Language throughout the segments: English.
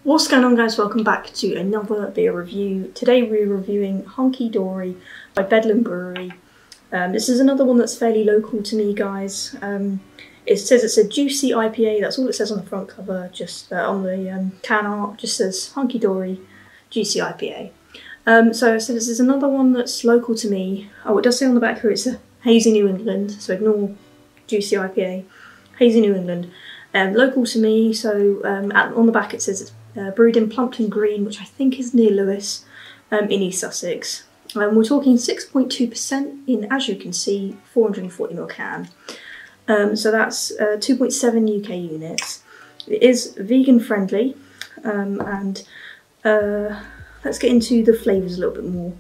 What's going on, guys? Welcome back to another beer review. Today we're reviewing Hunky Dory by Bedlam Brewery. This is another one that's fairly local to me, guys. It says it's a juicy IPA, that's all it says on the front cover, just on the can art, just says Hunky Dory, juicy IPA. So this is another one that's local to me. Oh, it does say on the back here it's a hazy New England, so ignore juicy IPA. Hazy New England. Local to me, so on the back it says it's brewed in Plumpton Green, which I think is near Lewes, in East Sussex. We're talking 6.2% in, as you can see, 440ml can. So that's 2.7 UK units. It is vegan friendly, and let's get into the flavours a little bit more.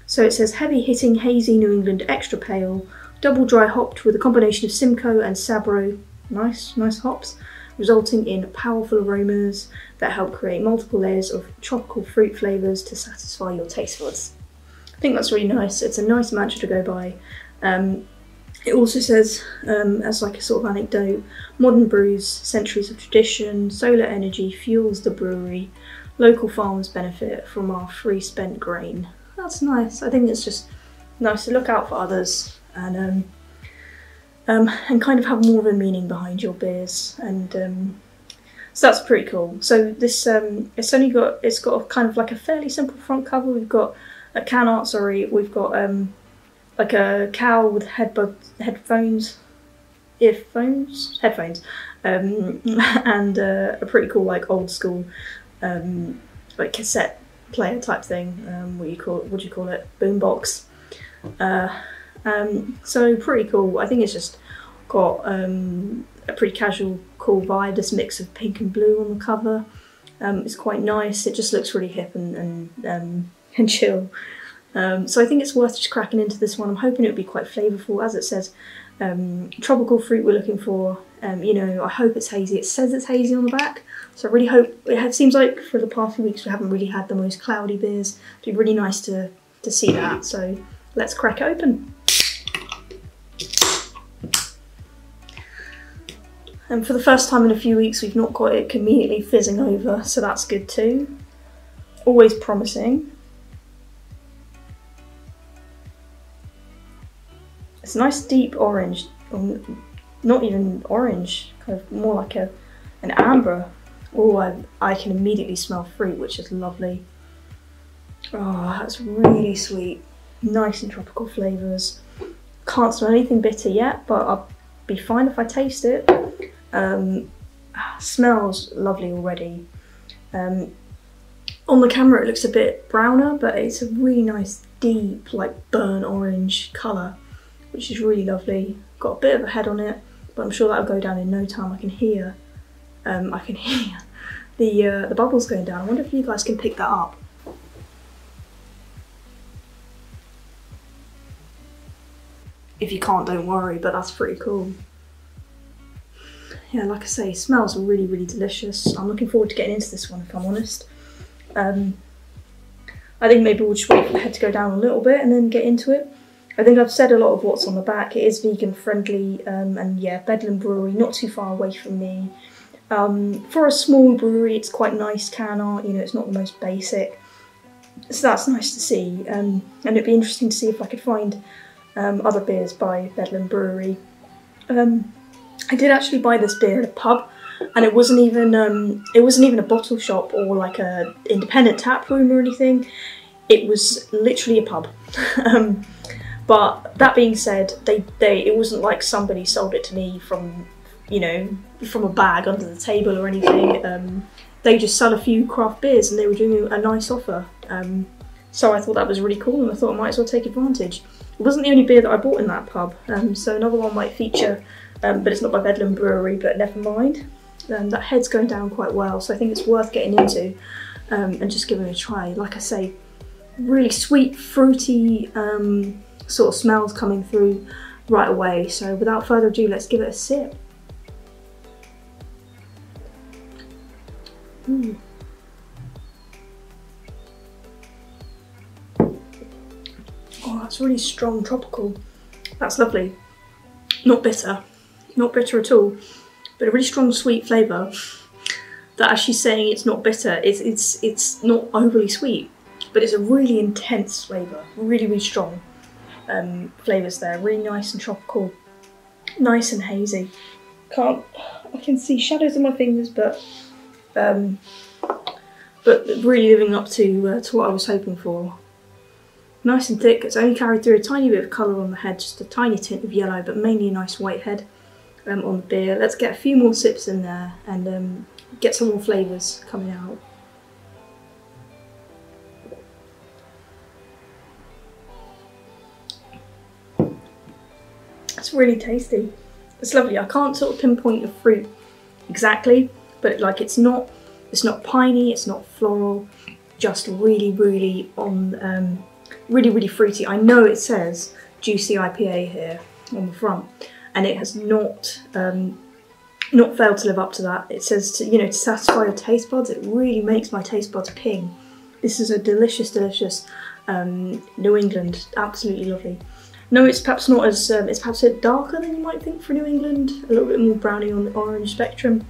So it says heavy hitting hazy New England extra pale, double dry hopped with a combination of Simcoe and Sabro, nice hops, resulting in powerful aromas that help create multiple layers of tropical fruit flavours to satisfy your taste buds. I think that's really nice. It's a nice mantra to go by. It also says, as like a sort of anecdote, modern brews, centuries of tradition, solar energy fuels the brewery, local farmers benefit from our free spent grain. That's nice. I think it's just nice to look out for others and kind of have more of a meaning behind your beers, and so that's pretty cool. So this it's got a kind of like a fairly simple front cover. We've got a can art, we've got like a cow with headphones, and a pretty cool like old school like cassette player type thing. What do you call it? Boombox. So pretty cool. I think it's just got a pretty casual, cool vibe. This mix of pink and blue on the cover. It's quite nice. It just looks really hip and chill. So I think it's worth just cracking into this one. I'm hoping it'll be quite flavourful, as it says. Tropical fruit we're looking for. You know, I hope it's hazy. It says it's hazy on the back, so I really hope. It seems like for the past few weeks we haven't really had the most cloudy beers. It'd be really nice to see that. So let's crack it open. And for the first time in a few weeks we've not got it immediately fizzing over, so that's good too. Always promising. It's a nice deep orange, not even orange, kind of more like an amber. Oh, I can immediately smell fruit, which is lovely. Oh, that's really sweet. Nice and tropical flavours. Can't smell anything bitter yet, but I'll be fine if I taste it. Smells lovely already. On the camera it looks a bit browner, but it's a really nice deep like burnt orange colour, which is really lovely. Got a bit of a head on it, but I'm sure that'll go down in no time. I can hear the bubbles going down. I wonder if you guys can pick that up. If you can't, don't worry, but that's pretty cool. Yeah, like I say, smells really, really delicious. I'm looking forward to getting into this one, if I'm honest. I think maybe we'll just wait for the head to go down a little bit and then get into it. I think I've said a lot of what's on the back. It is vegan friendly, and yeah, Bedlam Brewery, not too far away from me. For a small brewery, it's quite nice can art, you know, it's not the most basic. So that's nice to see, and it'd be interesting to see if I could find other beers by Bedlam Brewery. I did actually buy this beer at a pub, and it wasn't even a bottle shop or like a independent tap room or anything. It was literally a pub. But that being said, it wasn't like somebody sold it to me from, you know, from a bag under the table or anything. They just sell a few craft beers and they were doing a nice offer. So I thought that was really cool, and I thought I might as well take advantage. It wasn't the only beer that I bought in that pub, so another one might feature, but it's not by Bedlam Brewery, but never mind. That head's going down quite well, so I think it's worth getting into and just giving it a try. Like I say, really sweet, fruity sort of smells coming through right away. So without further ado, let's give it a sip. Oh, that's really strong tropical. That's lovely. Not bitter at all, but a really strong sweet flavour. that as she's saying it's not bitter, it's not overly sweet, but it's a really intense flavour, really strong flavours there, really nice and tropical, nice and hazy. I can see shadows on my fingers, but really living up to what I was hoping for. Nice and thick. It's only carried through a tiny bit of colour on the head, just a tiny tint of yellow, but mainly a nice white head on the beer. Let's get a few more sips in there and get some more flavours coming out. It's really tasty. It's lovely. I can't sort of pinpoint the fruit exactly, but like it's not piney, it's not floral, just really on really fruity. I know it says juicy IPA here on the front, and it has not failed to live up to that. It says to satisfy your taste buds. It really makes my taste buds ping. This is a delicious New England, absolutely lovely. No, it's perhaps not as, it's perhaps a bit darker than you might think for New England, a little bit more brownie on the orange spectrum.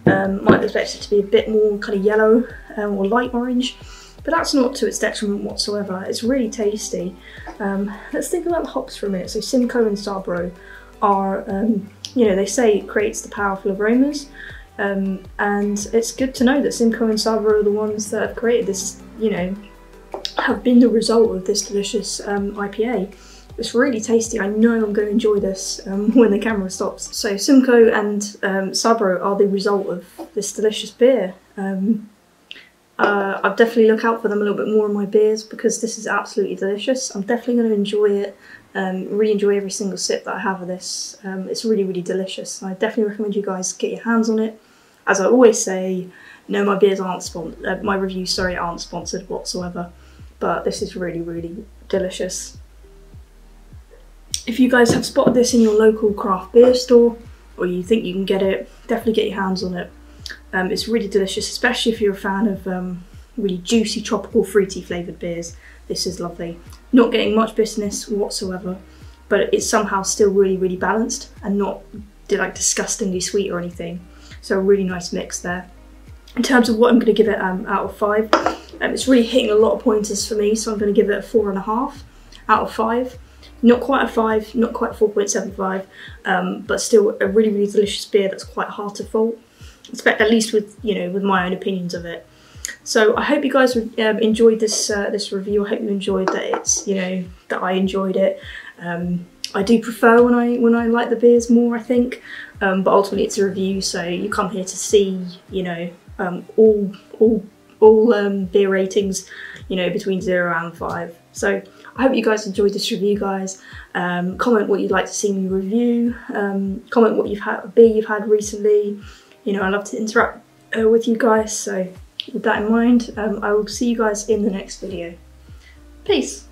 Might expect it to be a bit more kind of yellow or light orange, but that's not to its detriment whatsoever. It's really tasty. Let's think about the hops for a minute. So Simcoe and Sabro are, they say it creates the powerful aromas, and it's good to know that Simcoe and Sabro are the ones that have created this, have been the result of this delicious IPA. It's really tasty. I know I'm going to enjoy this when the camera stops. So Simcoe and Sabro are the result of this delicious beer. I'll definitely look out for them a little bit more in my beers because this is absolutely delicious. I'm definitely going to enjoy it. Really enjoy every single sip that I have of this. It's really delicious. I definitely recommend you guys get your hands on it. As I always say, no, my beers aren't my reviews, aren't sponsored whatsoever. But this is really delicious. If you guys have spotted this in your local craft beer store, or you think you can get it, definitely get your hands on it. It's really delicious, especially if you're a fan of really juicy, tropical, fruity flavoured beers. This is lovely. Not getting much bitterness whatsoever, but it's somehow still really balanced and not like disgustingly sweet or anything. So a really nice mix there. In terms of what I'm going to give it out of 5, it's really hitting a lot of pointers for me, so I'm going to give it a 4.5 out of 5. Not quite a 5, not quite 4.75, but still a really delicious beer that's quite hard to fault, at least with with my own opinions of it. So I hope you guys enjoyed this this review. I hope you enjoyed that it's that I enjoyed it. I do prefer when I like the beers more, I think, but ultimately it's a review, so you come here to see all beer ratings between 0 and 5. So I hope you guys enjoyed this review, guys. Comment what you'd like to see me review. Comment what beer you've had recently. I love to interact with you guys. So with that in mind, I will see you guys in the next video. Peace.